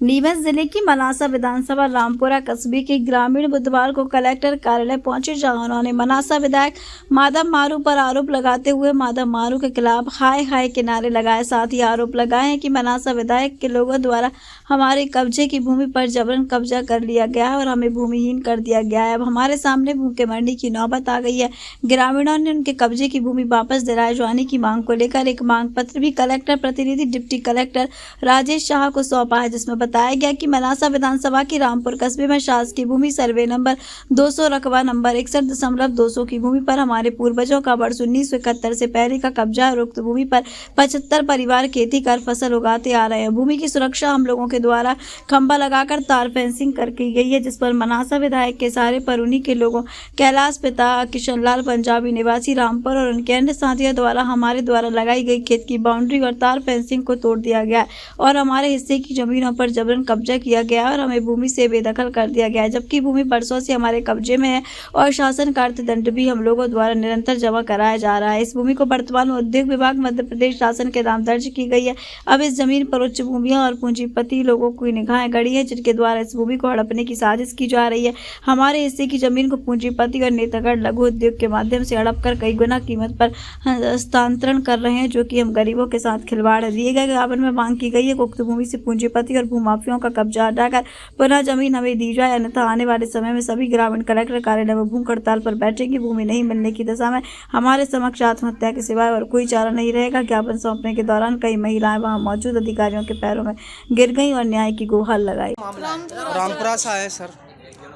नीमच जिले की मनासा विधानसभा रामपुरा कस्बे के ग्रामीण बुधवार को कलेक्टर कार्यालय पहुंचे, जहां उन्होंने मनासा विधायक माधव मारू पर आरोप लगाते हुए माधव मारू के खिलाफ हाय हाय के नारे लगाए। साथ ही आरोप लगाए हैं कि मनासा विधायक के लोगों द्वारा हमारे कब्जे की भूमि पर जबरन कब्जा कर लिया गया है और हमें भूमिहीन कर दिया गया है। अब हमारे सामने भूखे मरने की नौबत आ गई है। ग्रामीणों ने उनके कब्जे की भूमि वापस दिलाए जाने की मांग को लेकर एक मांग पत्र भी कलेक्टर प्रतिनिधि डिप्टी कलेक्टर राजेश शाह को सौंपा है, जिसमें बताया गया कि मनासा विधानसभा की रामपुर कस्बे में शासकीय भूमि सर्वे नंबर 200 रकबा नंबर 61.200 की भूमि पर हमारे पूर्वजों का वर्ष 1971 से पहले का कब्जा है। उक्त भूमि पर 75 परिवार खेती कर फसल उगाते आ रहे हैं। भूमि की सुरक्षा हम लोगों के द्वारा खंभा लगाकर तार फेंसिंग कर की गई है, जिस पर मनासा विधायक के सहारे पर उन्हीं के लोगों कैलाश पिता किशनलाल पंजाबी निवासी रामपुर और उनके अन्य साथियों द्वारा हमारे द्वारा लगाई गई खेत की बाउंड्री और तार फेंसिंग को तोड़ दिया गया और हमारे हिस्से की जमीनों पर जबरन कब्जा किया गया और हमें भूमि से बेदखल कर दिया गया है, जबकि भूमि बरसों से हमारे कब्जे में है और शासन का अर्थदंड भी हम लोगों द्वारा निरंतर जमा कराया जा रहा है। इस भूमि को वर्तमान में उद्योग विभाग मध्य प्रदेश शासन के नाम दर्ज की गई है। अब इस जमीन पर उच्च भूमियां और पूंजीपति लोगों की निगाहें गड़ी है, जिनके द्वारा इस भूमि को हड़पने की साजिश की जा रही है। हमारे हिस्से की जमीन को पूंजीपति और नेतागढ़ लघु उद्योग के माध्यम से हड़प कर कई गुना कीमत पर हस्तांतरण कर रहे हैं, जो कि हम गरीबों के साथ खिलवाड़ है। दिए गए ज्ञापन में मांग की गई है उक्त भूमि से पूंजीपति और भूमाफियों का कब्जा हटाकर पुनः जमीन हमें दी जाए, अन्यथा आने वाले समय में सभी ग्रामीण कलेक्टर कार्यालय में भूख हड़ताल पर बैठेंगे। भूमि नहीं मिलने की दशा में हमारे समक्ष आत्महत्या के सिवाय और कोई चारा नहीं रहेगा। ज्ञापन सौंपने के दौरान कई महिलाएं वहां मौजूद अधिकारियों के पैरों में गिर गईं और न्याय की गुहार लगाई। रामपुरा सा है सर,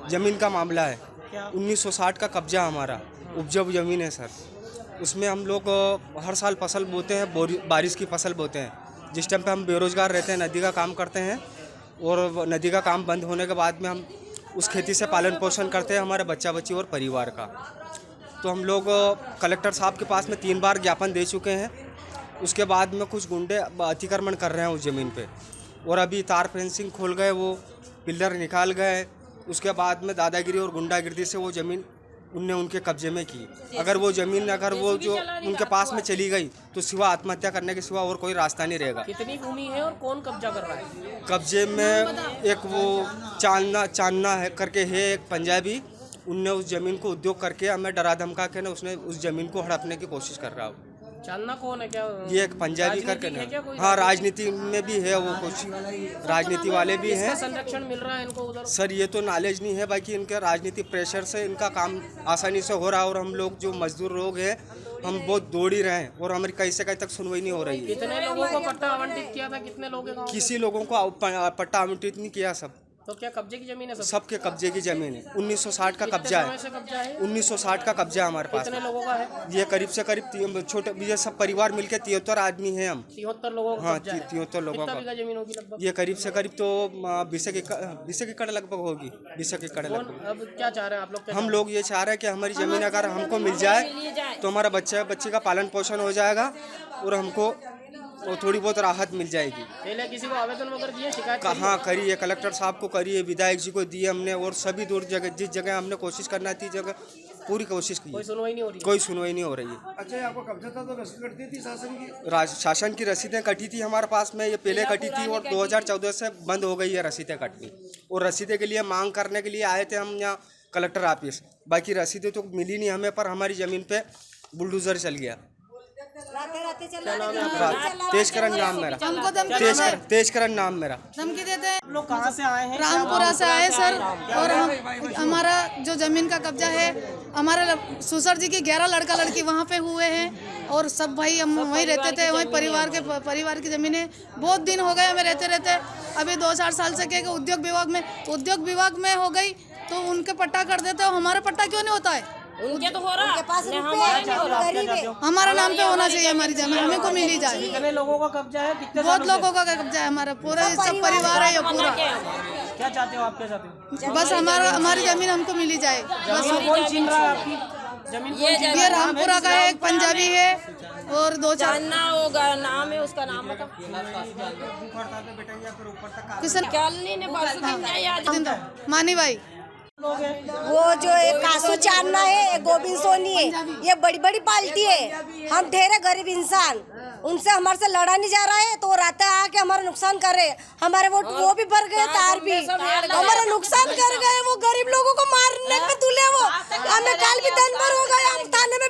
जमीन का मामला है। 1960 का कब्जा हमारा उपजाऊ जमीन है सर। उसमें हम लोग हर साल फसल बोते हैं, बारिश की फसल बोते हैं। जिस टाइम पे हम बेरोजगार रहते हैं, नदी का काम करते हैं और नदी का काम बंद होने के बाद में हम उस खेती से पालन पोषण करते हैं हमारे बच्चा बच्ची और परिवार का। तो हम लोग कलेक्टर साहब के पास में 3 बार ज्ञापन दे चुके हैं। उसके बाद में कुछ गुंडे अतिक्रमण कर रहे हैं उस ज़मीन पे और अभी तार फेंसिंग खोल गए, वो पिलर निकाल गए। उसके बाद में दादागिरी और गुंडागिर्दी से वो ज़मीन उनने उनके कब्जे में की। अगर वो ज़मीन वो जो उनके पास में चली गई तो सिवा आत्महत्या करने के सिवा और कोई रास्ता नहीं रहेगा। कितनी भूमि है और कौन कब्जा कर रहा है? कब्जे में एक वो चांदना है करके है, एक पंजाबी, उनने उस ज़मीन को उद्योग करके हमें डरा धमका के ना उसने उस ज़मीन को हड़पने की कोशिश कर रहा है। चांदना कौन है? क्या ये एक पंजाबी करके ना, हाँ राजनीति में भी है वो, कुछ राजनीति वाले भी हैं। संरक्षण मिल रहा है इनको उधर? सर ये तो नॉलेज नहीं है, बाकी इनके राजनीतिक प्रेशर से इनका काम आसानी से हो रहा है और हम लोग जो मजदूर लोग हैं हम बहुत दौड़ ही रहे हैं और हमारी कहीं से कहीं तक सुनवाई नहीं हो रही है। कितने लोगों को पट्टा आवंटित किया था? कितने लोग? किसी लोगों को पट्टा आवंटित नहीं किया। सब तो क्या कब्जे की जमीन है? सबके कब्जे की जमीन है। 1960 का कब्जा है। 1960 का कब्जा है हमारे पास। कितने लोगों का है? ये करीब से करीब छोटे ये सब परिवार मिलके 73 आदमी हैं हम। 73 लोगों का? हाँ 73 लोगों का। कितना जमीन होगी लगभग? ये करीब से करीब तो 20 एकड़ लगभग होगी। 20 एकड़ लगभग। अब क्या चाह रहे हैं आप लोग? हम लोग ये चाह रहे हैं कि हमारी जमीन अगर हमको मिल जाए तो हमारा बच्चे का पालन पोषण हो जाएगा और हमको और थोड़ी बहुत राहत मिल जाएगी। पहले किसी को आवेदन वगैरह दिए, शिकायत कहाँ करी है? कलेक्टर साहब को करी है, विधायक जी को दिए हमने और सभी दूर जगह जिस जगह हमने कोशिश करना थी जगह पूरी कोशिश की। कोई सुनवाई नहीं हो रही? कोई सुनवाई नहीं हो रही है। अच्छा, आपको कब्जा था तो रसीद कटती थी शासन की? शासन की रसीदें कटी थी हमारे पास में, ये पहले कटी थी और 2014 से बंद हो गई है रसीदें कटनी। और रसीदें के लिए मांग करने के लिए आए थे हम यहाँ कलेक्टर ऑफिस, बाकी रसीदें तो मिली नहीं हमें, पर हमारी ज़मीन पे बुलडोजर चल गया। तेजकरण नाम मेरा। तेजकरण नाम मेरा। धमकी देते हैं। लोग कहाँ से आए हैं? रामपुरा से आए सर, और हमारा जो जमीन का कब्जा है, हमारे सुसर जी की 11 लड़का लड़की वहाँ पे हुए हैं और सब भाई हम वहीं रहते थे। वहीं परिवार की जमीनें बहुत दिन हो गए हमें रहते। अभी 2-4 साल से क्या उद्योग विभाग में हो गई तो उनके पट्टा कर देते, हमारा पट्टा क्यों नहीं होता है? उनके तो हो रहा है, हमारा नाम पे होना चाहिए हमारी जमीन, हमें को मिली जाए। कितने लोगों का कब्जा है? कितने बहुत लोगों का कब्जा है हमारा, पूरा सब परिवार है ये पूरा। क्या चाहते हो आप? क्या चाहते हो? बस हमारी जमीन हमको मिली जाए बस। कौन छीन रहा है आपकी जमीन? ये रामपुरा का है, एक पंजाबी है और 2-4 होगा नाम है, उसका नाम बता। किशन कॉलोनी ने मानी भाई। लोग हैं वो जो एक कासू चांदना है, एक गोविंद सोनी है, ये बड़ी बड़ी पार्टी है। हम ठहरे गरीब इंसान, उनसे हमारे से लड़ा नहीं जा रहा है, तो वो रात आके हमारा नुकसान कर रहे हैं। हमारे वो भी भर गए, तार भी हमारा नुकसान कर गए। वो गरीब लोगों को मारने पे तुले। वो हमें कल भी दिन भर हो गया, हम थाने में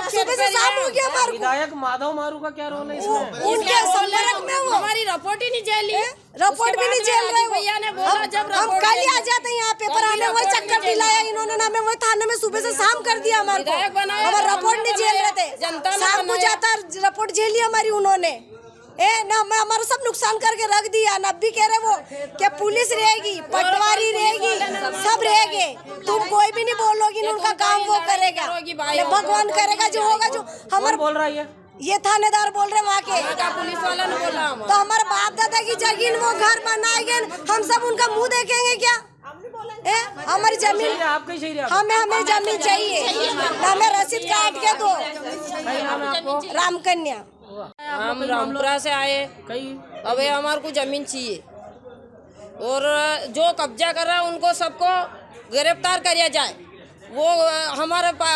सुबह से शाम हो गया हमारे को। विधायक माधव मारू का क्या रोल है इसमें? उनके संपर्क में वो हमारी रिपोर्ट ही नहीं झेली, रिपोर्ट भी नहीं झेल रहे। भैया ने बोला जब हम कल ही आ जाते हैं यहाँ पे, पर हमें वही चक्कर दिलाया इन्होंने, हमें वही थाने में सुबह से शाम कर दिया हमारे को। हमारा रिपोर्ट नहीं झेल रहे थे, शाम को जाता रिपोर्ट झेली हमारी उन्होंने। ना हमारा सब नुकसान करके रख दिया। न भी कह रहे वो क्या पुलिस रहेगी, पटवारी रहेगी, सब रहेंगे, तुम कोई भी नहीं बोलोगी, उनका काम वो करेगा, भगवान करेगा जो होगा। जो हमारा बोल रहा है ये थानेदार बोल रहे वहाँ के, पुलिस वाला ने बोला तो हमारे बाप दादा की जमीन वो घर बनाएंगे, हम सब उनका मुंह देखेंगे क्या? हमारी जमीन आपका ही चाहिए, हमें जमीन चाहिए, हमें रसीद काट के दो। राम कन्या, हम रामपुरा से आए, अब हमारे को जमीन चाहिए और जो कब्जा कर रहा है उनको सबको गिरफ्तार किया जाए। वो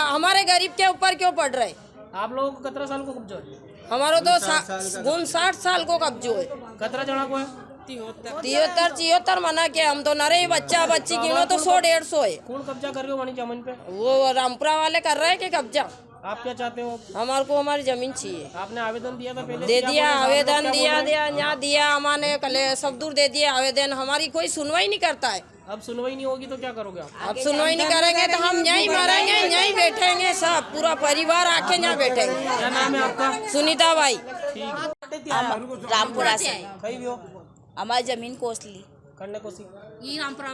हमारे गरीब के ऊपर क्यों पड़ रहे? आप लोगों को 17 साल को कब्जा है? हमारो तो 59 साल को कब्जो है। कतरा जना को है? 73 मना के हम तो नरे बच्चा बच्ची गिनो तो 100-150 है। कौन कब्जा कर रहे हो वहीं जमीन पे? वो रामपुरा वाले कर रहे हैं कि कब्जा। आप क्या चाहते हो? हमारे को हमारी जमीन चाहिए। आपने आवेदन दिया था पहले? दे दिया आवेदन, यहाँ दिया हमारे कले सब दूर दे दिया आवेदन, हमारी कोई सुनवाई नहीं करता है। अब सुनवाई नहीं होगी तो क्या करोगे आप? अब सुनवाई नहीं करेंगे तो हम यहीं मरेंगे, यहीं बैठेंगे, सब पूरा परिवार आके यहाँ बैठेंगे। क्या नाम है आपका? सुनीता बाई, रामपुरा से। कहीं भी हो? हमारी जमीन कोसली करने को सी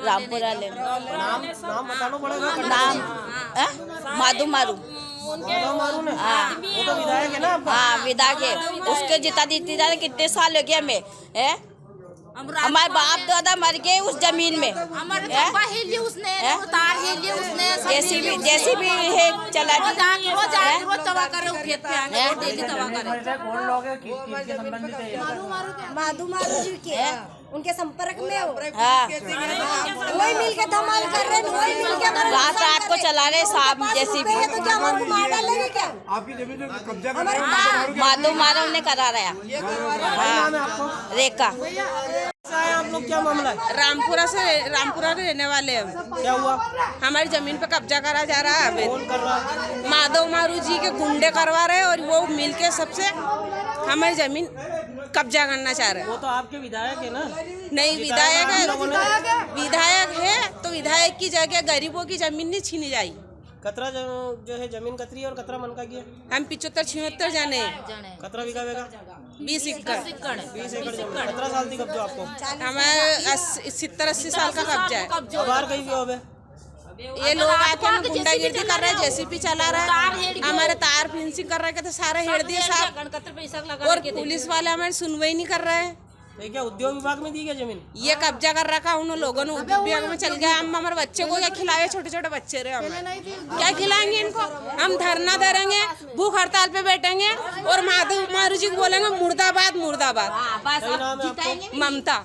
रामपुरा ले। नाम बताना पड़ेगा। नाम माधु मारू। मारू ने? वो तो विधायक है ना आपका? हाँ विधायक है, उसके जिता जीती जाने कितने साल हो गए हमें। हमारे बाप दादा मर गए उस जमीन में। जैसी भी है चला माधु मारू जी के उनके संपर्क में हो। वही मिल के धमाल कर रहे हैं, वही मिल के रात को चला रहे साहब जैसी भी। तो क्या हमारे को मार डालेंगे क्या? आपकी जमीन को कब्जा माधु माधव ने करा रहा। रेखा। आप लोग क्या मामला है? रामपुरा के रहने वाले हैं। क्या हुआ? हमारी जमीन पे कब्जा करा जा रहा है। कौन कर रहा है? माधव मारू जी के गुंडे करवा रहे हैं और वो मिलके सबसे हमारी जमीन कब्जा करना चाह रहे हैं। वो तो आपके विधायक है ना? नहीं विधायक है तो विधायक की जगह गरीबों की जमीन नहीं छीनी जाए। कतरा जो है जमीन कतरी और कतरा मन का किया? हम 75-76 जाने हैं। कतरा बीघा बेगा? 20 एकड़। 20 एकड़ जमीन। 17 साल थी कब्जा आपको? हमारे 70-80 साल का कब्जा है। बाहर कहीं भी हो बे? ये लोग आके हम गुंडागिर्दी कर रहे हैं, जेसीबी चला रहा है, हमारे तार फेंसिंग कर रहे हैं, तो सारे हेड़ दिए साहब। और पुलिस वाले हमारी सुनवाई नहीं कर रहे हैं। तो क्या उद्योग विभाग में दी गई जमीन? ये कब्जा कर रखा उन लोगों ने, उद्योग विभाग में चल गया। हम हमारे बच्चों को क्या खिलाए? छोटे छोटे बच्चे रहे, हमें क्या खिलाएंगे इनको? हम धरना धरेंगे, भूख हड़ताल पे बैठेंगे और माधव मारू जी को बोलेंगे मुर्दाबाद मुर्दाबाद। नाम है आपको? ममता।